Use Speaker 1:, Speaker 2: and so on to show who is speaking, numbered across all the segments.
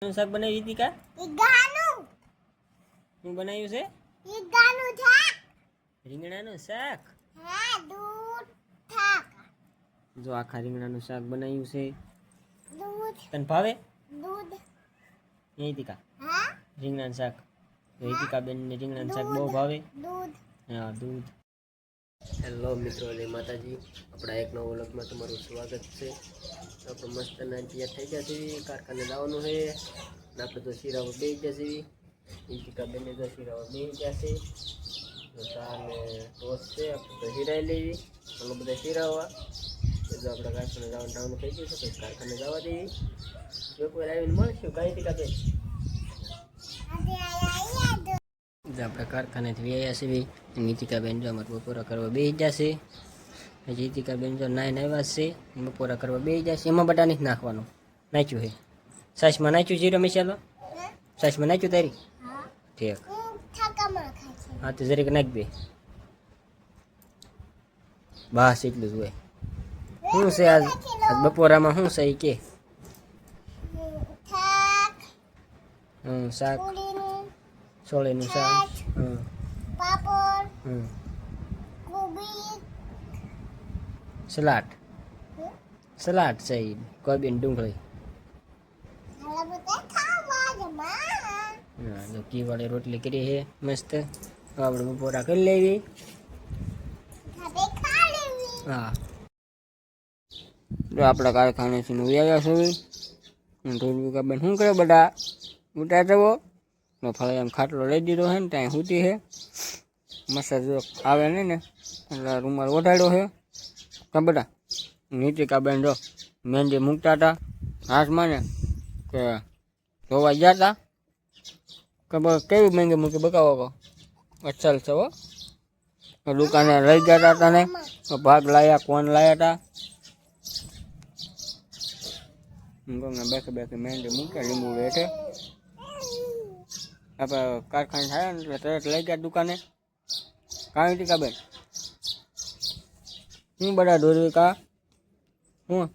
Speaker 1: શાક બનાવી હતી કા
Speaker 2: ઈગાનું
Speaker 1: હું બનાવ્યું છે
Speaker 2: ઈગાનું શાક
Speaker 1: રીંગણાનું શાક
Speaker 2: હા દૂધ શાક
Speaker 1: જો આખા રીંગણાનું શાક બનાવ્યું છે
Speaker 2: દૂધ
Speaker 1: તને ભાવે
Speaker 2: દૂધ
Speaker 1: અહીંથી કા
Speaker 2: હા
Speaker 1: રીંગણાનું શાક રીતિકા બેન ને રીંગણાનું શાક બહુ ભાવે
Speaker 2: દૂધ
Speaker 1: હા દૂધ હેલો મિત્રો જય માતાજી આપણા એક નવો વ્લોગમાં તમારું સ્વાગત છે આપણે મસ્ત ના તૈયાર થઈ ગયા છીએ કારખાને જવાનું છે ને આપણે તો શીરાઓ બે ગયા છીએ રીતિકા બેને તો શીરાઓ બે ગયા છે તો ચા ને ટોસ છે આપણે તો શીરાઈ લેવી ચાલો બધા શીરાવા તો આપણે કારખાને જવાનું ટાણું થઈ ગયું છે પછી કારખાને જવા દઈએ બપોર આવીને મળશું કાંઈ રીતિકા બેન આપણે કારખાનેથી વ્યાયા છીએ નીતિકાબેન જો અમારે બપોરા કરવા બેસી જશે જીતિકાબેન જો નાઈને આવ્યા છે બપોરા કરવા બેસી જશે એમાં બટા નથી નાખવાનું નાખ્યું છે સાસમાં નાખ્યું જીરો મસાલો સાસમાં નાખ્યું તારી ઠીક હા તો જરીક નાખ બે બસ એટલું જ હોય શું છે આજ બપોરામાં શું છે એ કે શાક સોળીનું શાક
Speaker 2: પાપડ કોબી
Speaker 1: સલાડ સલાડ છે કોબી ને ડુંગળી
Speaker 2: હાલા બધા ખાવા જમા
Speaker 1: હા તો ઘી વાળી રોટલી કરી છે મસ્ત આપણે બપોરા કરી લેવી
Speaker 2: ખાતે ખા લેવી
Speaker 1: હા જો આપણા કારખાનેથી આવ્યા છે બેન શું કરે બધા ઉઠા જવો ફળે એમ ખાટલો લઈ દીધો છે ને ત્યાં સૂતી છે મસાજ આવે નહીં ને એટલે રૂમાલ ઓઢાડ્યો છે કાં બધા નીતિકાબેન જો મહેંદી મૂકતા હતા હાથમાં ને કે ધોવા ગયા હતા કે કેવી મહેંદી મૂકી બકાવો કહો અચ્છલ છે હો દુકાને લઈ ગયા હતા ને ભાગ લાયા કોણ લાયા હતા બેઠે બેઠે મહેંદી મૂકે લીંબુ બેઠે આપણે કારખાને થાય ને એટલે તરત લઈ ગયા દુકાને કાંઈ ટીકાબેન હું બધા દોરવી કા હું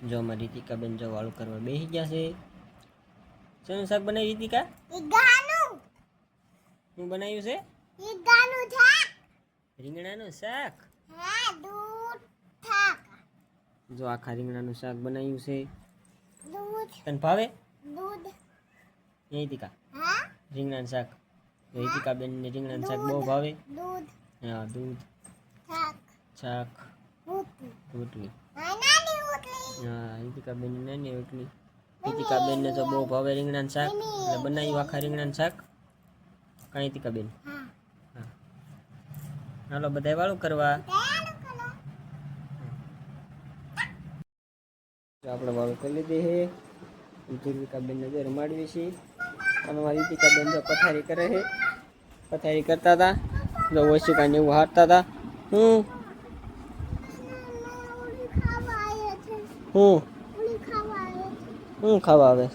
Speaker 1: જો અમારી રીતિકાબેન જો વાળું કરવા બેસી ગયા છે શેનું શાક બનાવી રીતિકા
Speaker 2: ઈગાનું
Speaker 1: શું બનાવ્યું છે
Speaker 2: ઈગાનું શાક
Speaker 1: રીંગણાનું શાક
Speaker 2: હા દૂધ શાક
Speaker 1: જો આખા રીંગણાનું શાક બનાવ્યું છે
Speaker 2: દૂધ
Speaker 1: તને ભાવે
Speaker 2: દૂધ
Speaker 1: અહીંથી કા
Speaker 2: હા
Speaker 1: રીંગણાનું શાક રીતિકાબેન ને રીંગણાનું શાક બહુ ભાવે
Speaker 2: દૂધ
Speaker 1: હા દૂધ
Speaker 2: શાક
Speaker 1: શાક
Speaker 2: રોટલી
Speaker 1: રોટલી
Speaker 2: નાની રોટલી
Speaker 1: હા રીતિકાબેન ની નાની રોટલી રીતિકાબેન ને તો બહુ ભાવે રીંગણાનું શાક એટલે બનાવ્યું આખા રીંગણાનું શાક કાંઈ રીતિકાબેન
Speaker 2: હા
Speaker 1: હા હાલો બધા વાળું કરવા આપણે વાળું કરી લીધી છે રીતિકાબેન ને જો રમાડવી છે અને મારી રીતિકાબેન જો પથારી કરે છે પથારી કરતા હતા જો ઓશિકા ને એવું હારતા હતા હું હું ખાવા આવે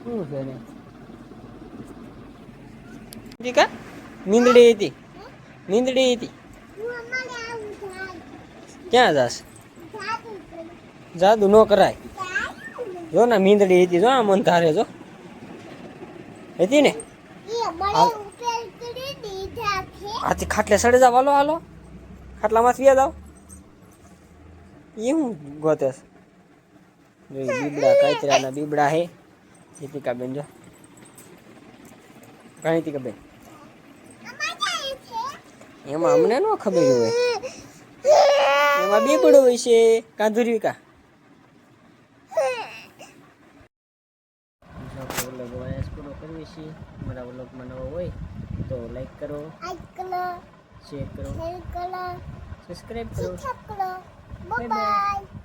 Speaker 1: શું છે ને રીતિકા નીંદડી હતી નીંદડી હતી ક્યાં જાશ જાદુ ન કરાય જો ને મીંદડી હતી જો આ મન ધારે જો હતી ને આથી ખાટલે સડે જાવ હાલો હાલો ખાટલામાં વ્યા જાવ એ હું ગોતે બીબડા કાચરાના બીબડા હે રીતિકાબેન જો કાંઈ રીતિકાબેન એમાં અમને ન ખબર હોય એમાં બીબડું હોય છે કાંધુરવિકા પૂરો કરવી છે મારા વ્લોગમાં નવો હોય તો લાઈક કરો શેર કરો સબસ્ક્રાઈબ કરો
Speaker 2: બાય બાય